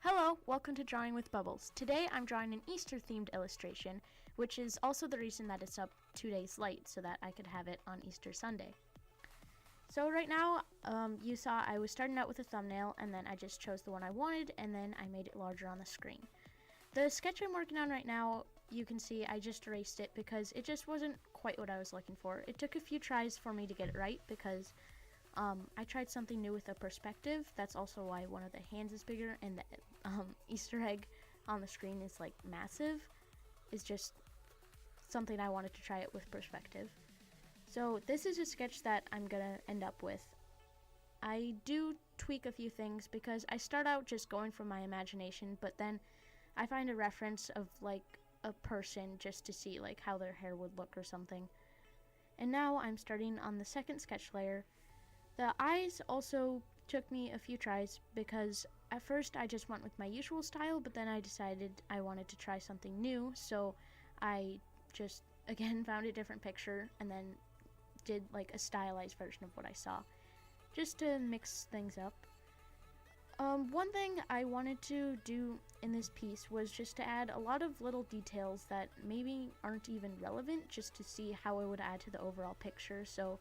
Hello, welcome to Drawing with Bubbles. Today I'm drawing an Easter themed illustration, which is also the reason that it's up 2 days late so that I could have it on Easter Sunday. So right now, you saw I was starting out with a thumbnail and then I just chose the one I wanted and then I made it larger on the screen. The sketch I'm working on right now, you can see I just erased it because it just wasn't quite what I was looking for. It took a few tries for me to get it right because I tried something new with a perspective. That's also why one of the hands is bigger and the Easter egg on the screen is like massive. It's just something I wanted to try it with perspective. So this is a sketch that I'm gonna end up with. I do tweak a few things because I start out just going from my imagination, but then I find a reference of like a person just to see like how their hair would look or something. And now I'm starting on the second sketch layer. The eyes also took me a few tries because at first I just went with my usual style, but then I decided I wanted to try something new, so I just again found a different picture and then did like a stylized version of what I saw, just to mix things up. One thing I wanted to do in this piece was just to add a lot of little details that maybe aren't even relevant, just to see how it would add to the overall picture. So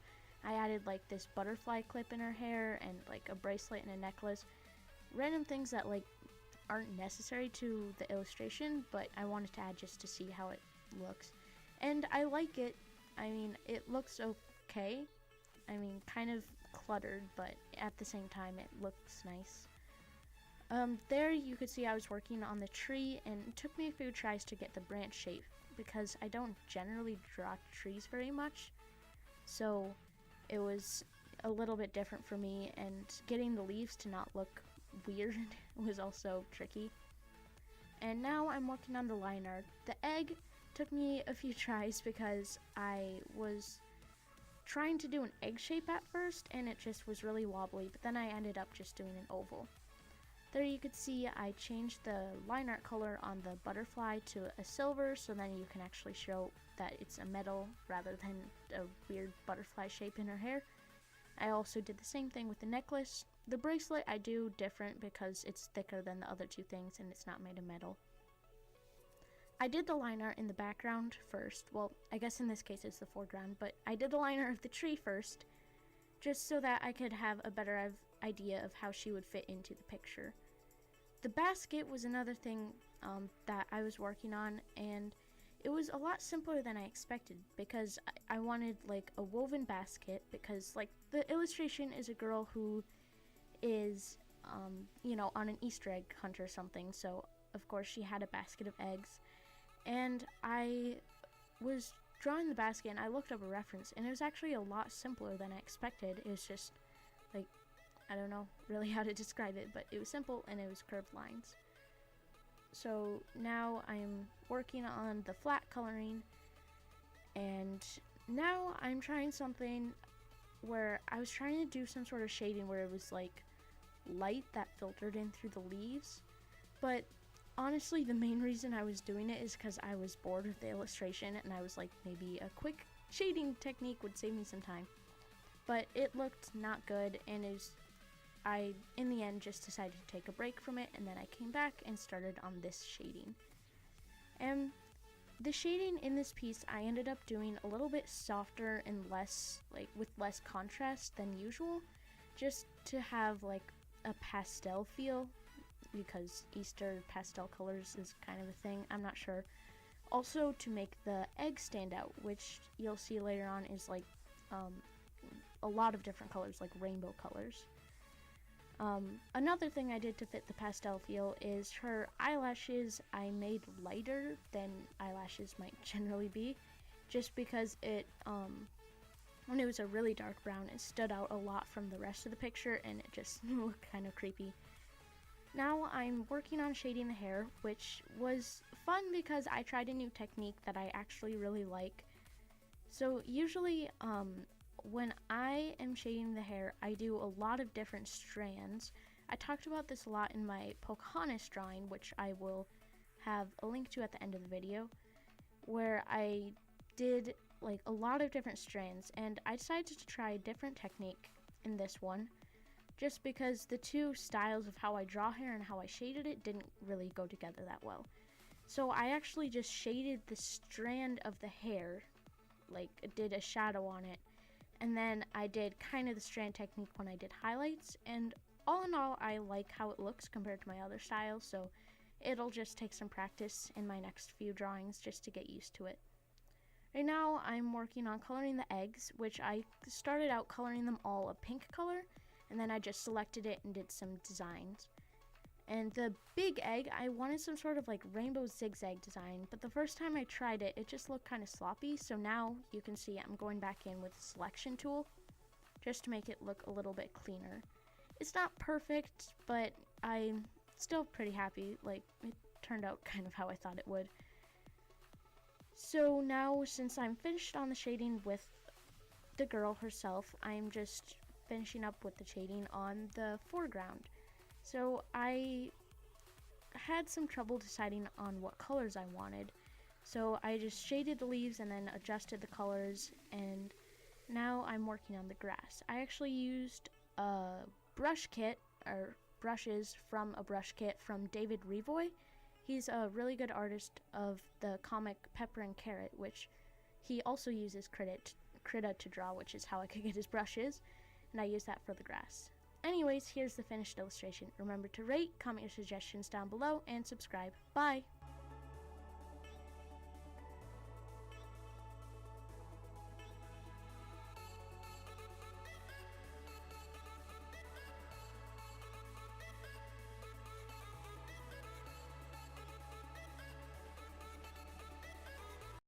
I added like this butterfly clip in her hair and like a bracelet and a necklace. Random things that like aren't necessary to the illustration, but I wanted to add just to see how it looks. And I like it. I mean, it looks okay. I mean, kind of cluttered, but at the same time it looks nice. There you could see I was working on the tree, and it took me a few tries to get the branch shape because I don't generally draw trees very much. So it was a little bit different for me, and getting the leaves to not look weird was also tricky. And now I'm working on the line art. The egg took me a few tries because I was trying to do an egg shape at first and it just was really wobbly, but then I ended up just doing an oval. There you could see I changed the line art color on the butterfly to a silver, so then you can actually show that it's a metal rather than a weird butterfly shape in her hair. I also did the same thing with the necklace. The bracelet I do different because it's thicker than the other two things and it's not made of metal. I did the line art in the background first. Well, I guess in this case it's the foreground, but I did the line art of the tree first, just so that I could have a better idea of how she would fit into the picture. The basket was another thing that I was working on, and it was a lot simpler than I expected because I wanted like a woven basket, because like the illustration is a girl who is on an Easter egg hunt or something, so of course she had a basket of eggs, and I was drawing the basket and I looked up a reference and it was actually a lot simpler than I expected. It was just like, I don't know really how to describe it, but it was simple and it was curved lines. So now I'm working on the flat coloring, and now I'm trying something where I was trying to do some sort of shading where it was like light that filtered in through the leaves, but honestly the main reason I was doing it is because I was bored with the illustration and I was like, maybe a quick shading technique would save me some time. But it looked not good, and I in the end just decided to take a break from it, and then I came back and started on this shading. And the shading in this piece I ended up doing a little bit softer and less with less contrast than usual, just to have like a pastel feel, because Easter pastel colors is kind of a thing, I'm not sure. Also to make the egg stand out, which you'll see later on is like a lot of different colors, like rainbow colors. Another thing I did to fit the pastel feel is her eyelashes I made lighter than eyelashes might generally be, just because when it was a really dark brown, it stood out a lot from the rest of the picture and it just looked kind of creepy. Now I'm working on shading the hair, which was fun because I tried a new technique that I actually really like. So usually when I am shading the hair, I do a lot of different strands. I talked about this a lot in my Pocahontas drawing, which I will have a link to at the end of the video, where I did like a lot of different strands, and I decided to try a different technique in this one, just because the two styles of how I draw hair and how I shaded it didn't really go together that well. So I actually just shaded the strand of the hair, like did a shadow on it, and then I did kind of the strand technique when I did highlights, and all in all I like how it looks compared to my other styles, so it'll just take some practice in my next few drawings just to get used to it. Right now I'm working on coloring the eggs, which I started out coloring them all a pink color, and then I just selected it and did some designs. And the big egg, I wanted some sort of like rainbow zigzag design, but the first time I tried it, it just looked kind of sloppy, so now you can see I'm going back in with the selection tool just to make it look a little bit cleaner. It's not perfect, but I'm still pretty happy. Like, it turned out kind of how I thought it would. So now, since I'm finished on the shading with the girl herself, I'm just finishing up with the shading on the foreground. So I had some trouble deciding on what colors I wanted, so I just shaded the leaves and then adjusted the colors, and now I'm working on the grass. I actually used a brush kit, or brushes from a brush kit from David Revoy. He's a really good artist of the comic Pepper and Carrot, which he also uses Krita to draw, which is how I could get his brushes, and I use that for the grass. Anyways, here's the finished illustration. Remember to rate, comment your suggestions down below, and subscribe. Bye!